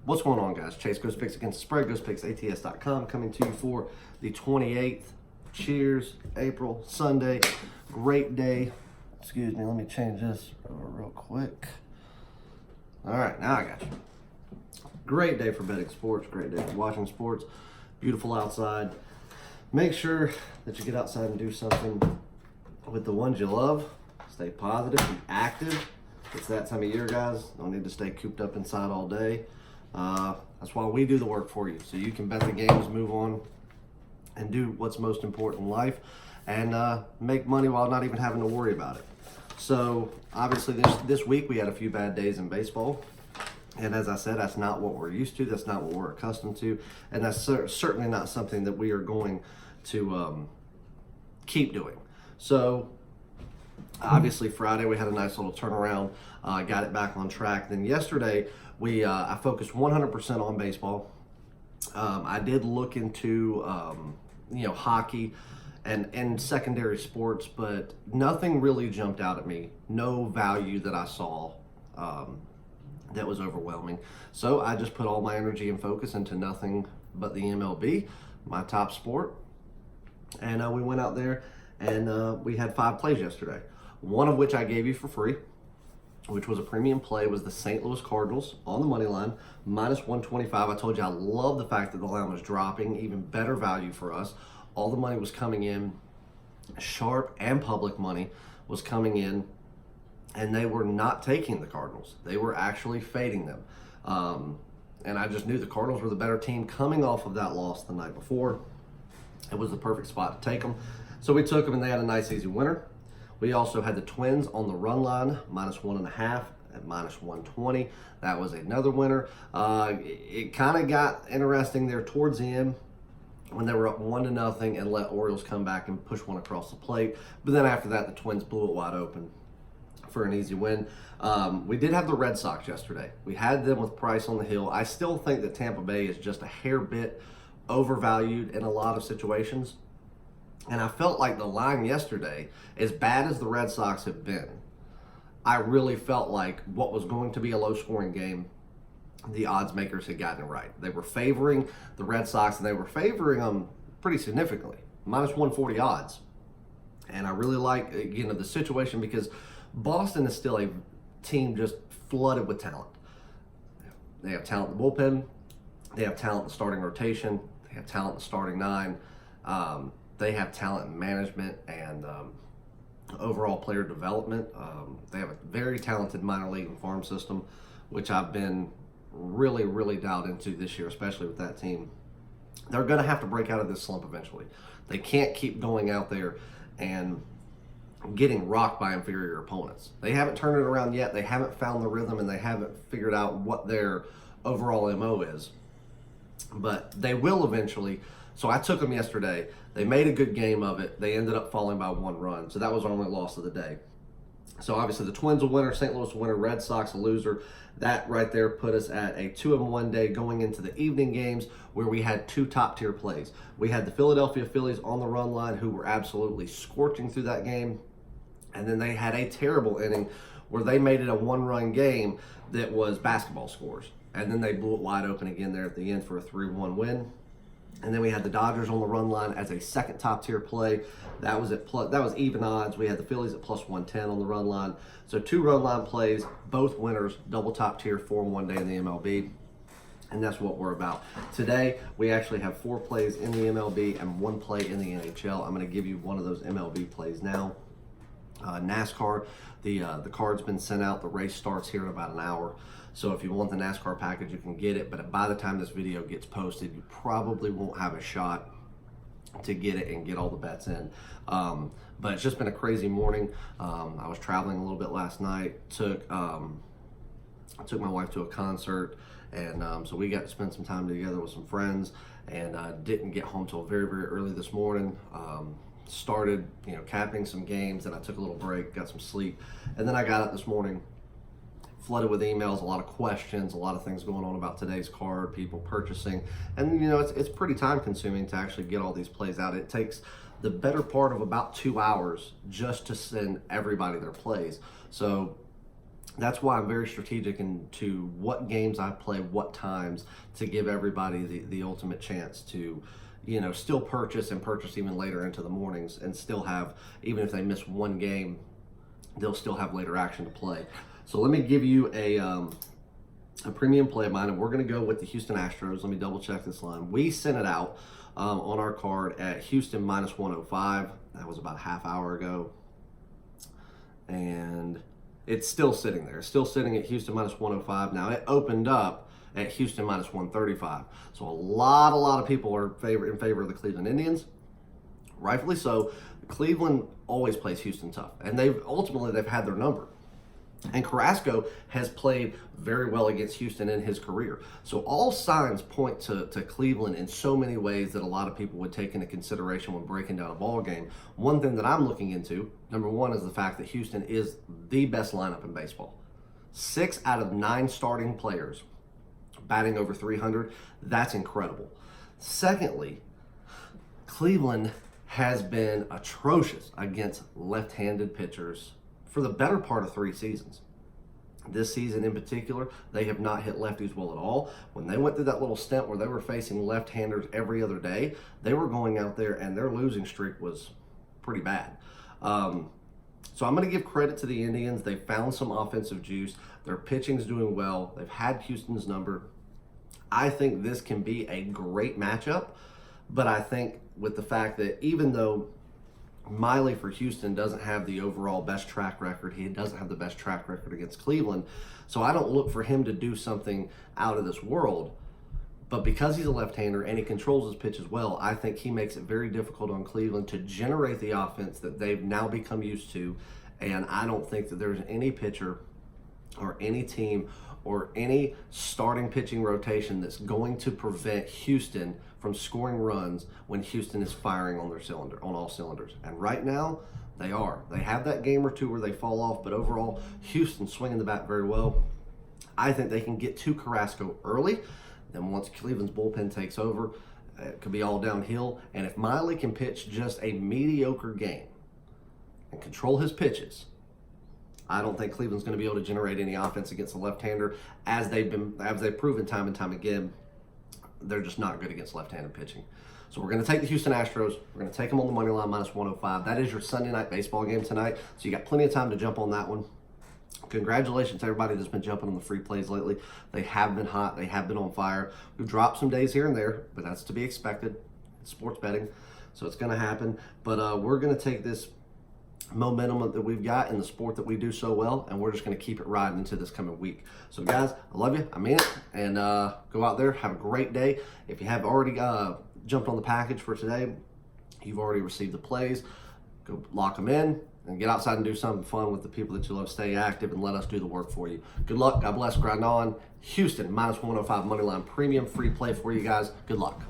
What's going on, guys? Chase Ghost Picks against the spread. GhostPicksATS.com coming to you for the 28th. Cheers, April, Sunday. Great day. Excuse me, let me change this real quick. All right, now I got you. Great day for betting sports. Great day for watching sports. Beautiful outside. Make sure that you get outside and do something with the ones you love. Stay positive, be active. It's that time of year, guys. Don't need to stay cooped up inside all day. That's why we do the work for you, so you can bet the games, move on, and do what's most important in life, and make money while not even having to worry about it. So obviously this week we had a few bad days in baseball, and as I said, that's not what we're used to. That's not what we're accustomed to, and that's certainly not something that we are going to keep doing. So obviously Friday we had a nice little turnaround, got it back on track. Then yesterday I focused 100% on baseball. I did look into hockey and secondary sports, but nothing really jumped out at me. No value that I saw that was overwhelming. So I just put all my energy and focus into nothing but the MLB, my top sport. And we went out there and we had 5 plays yesterday. One of which I gave you for free, which was a premium play, was the St. Louis Cardinals on the money line, minus 125. I told you I love the fact that the line was dropping, even better value for us. All the money was coming in, sharp and public money was coming in, and they were not taking the Cardinals. They were actually fading them. And I just knew the Cardinals were the better team coming off of that loss the night before. It was the perfect spot to take them. So we took them, and they had a nice, easy winner. We also had the Twins on the run line, minus 1.5 at minus 120. That was another winner. It kind of got interesting there towards the end when they were up 1-0 and let Orioles come back and push one across the plate. But then after that, the Twins blew it wide open for an easy win. We did have the Red Sox yesterday. We had them with Price on the hill. I still think that Tampa Bay is just a hair bit overvalued in a lot of situations. And I felt like the line yesterday, as bad as the Red Sox have been, I really felt like what was going to be a low-scoring game, the odds makers had gotten it right. They were favoring the Red Sox, and they were favoring them pretty significantly, minus 140 odds. And I really like, the situation, because Boston is still a team just flooded with talent. They have talent in the bullpen. They have talent in the starting rotation. They have talent in the starting 9. They have talent in management and overall player development. They have a very talented minor league and farm system, which I've been really, really dialed into this year, especially with that team. They're going to have to break out of this slump eventually. They can't keep going out there and getting rocked by inferior opponents. They haven't turned it around yet. They haven't found the rhythm, and they haven't figured out what their overall MO is. But they will eventually. So I took them yesterday. They made a good game of it. They ended up falling by 1 run. So that was our only loss of the day. So obviously the Twins a winner, St. Louis a winner, Red Sox a loser. That right there put us at a 2-1 day going into the evening games, where we had 2 top-tier plays. We had the Philadelphia Phillies on the run line, who were absolutely scorching through that game. And then they had a terrible inning where they made it a 1-run game that was basketball scores. And then they blew it wide open again there at the end for a 3-1 win. And then we had the Dodgers on the run line as a second top tier play. That was even odds. We had the Phillies at plus 110 on the run line. So 2 run line plays, both winners, double top tier, 4-1 day in the MLB. And that's what we're about. Today, we actually have 4 plays in the MLB and 1 play in the NHL. I'm going to give you one of those MLB plays now. NASCAR, the card's been sent out. The race starts here in about an hour. So if you want the NASCAR package, you can get it. But by the time this video gets posted, you probably won't have a shot to get it and get all the bets in. But it's just been a crazy morning. I was traveling a little bit last night. I took my wife to a concert, and so we got to spend some time together with some friends, and didn't get home till very, very early this morning. Started, capping some games, and I took a little break, got some sleep, and then I got up this morning, flooded with emails, a lot of questions, a lot of things going on about today's card, people purchasing, and it's pretty time consuming to actually get all these plays out. It takes the better part of about 2 hours just to send everybody their plays. So That's why I'm very strategic into what games I play, what times, to give everybody the ultimate chance to, still purchase and purchase even later into the mornings and still have, even if they miss one game, they'll still have later action to play. So let me give you a premium play of mine, and we're going to go with the Houston Astros. Let me double check this line. We sent it out on our card at Houston minus 105. That was about a half hour ago. And it's still sitting there. It's still sitting at Houston minus 105. Now, it opened up at Houston minus 135. So a lot of people are in favor of the Cleveland Indians. Rightfully so. Cleveland always plays Houston tough, and they've had their number. And Carrasco has played very well against Houston in his career. So all signs point to Cleveland in so many ways that a lot of people would take into consideration when breaking down a ball game. One thing that I'm looking into, number one, is the fact that Houston is the best lineup in baseball. 6 out of 9 starting players batting over 300. That's incredible. Secondly, Cleveland has been atrocious against left-handed pitchers for the better part of 3 seasons. This season in particular, they have not hit lefties well at all. When they went through that little stint where they were facing left-handers every other day, they were going out there and their losing streak was pretty bad. So I'm going to give credit to the Indians. They found some offensive juice. Their pitching's doing well. They've had Houston's number. I think this can be a great matchup, but I think with the fact that even though Miley for Houston doesn't have the overall best track record, he doesn't have the best track record against Cleveland, so I don't look for him to do something out of this world. But because he's a left-hander and he controls his pitch as well, I think he makes it very difficult on Cleveland to generate the offense that they've now become used to. And I don't think that there's any pitcher or any team or any starting pitching rotation that's going to prevent Houston from scoring runs when Houston is firing on all cylinders. And right now, they are. They have that game or two where they fall off, but overall, Houston's swinging the bat very well. I think they can get to Carrasco early. Then once Cleveland's bullpen takes over, it could be all downhill. And if Miley can pitch just a mediocre game and control his pitches, I don't think Cleveland's going to be able to generate any offense against a left-hander as they've proven time and time again. They're just not good against left-handed pitching. So we're going to take the Houston Astros. We're going to take them on the money line minus 105. That is your Sunday night baseball game tonight. So you got plenty of time to jump on that one. Congratulations to everybody that's been jumping on the free plays lately. They have been hot. They have been on fire. We've dropped some days here and there, but that's to be expected. It's sports betting, so it's going to happen. But we're going to take this momentum that we've got in the sport that we do so well, and we're just going to keep it riding into this coming week. So guys, I love you. I mean it. And go out there, have a great day. If you have already jumped on the package for today, you've already received the plays, go lock them in and get outside and do something fun with the people that you love. Stay active and let us do the work for you. Good luck. God bless. Grind on. Houston minus 105 money line premium free play for you guys. Good luck.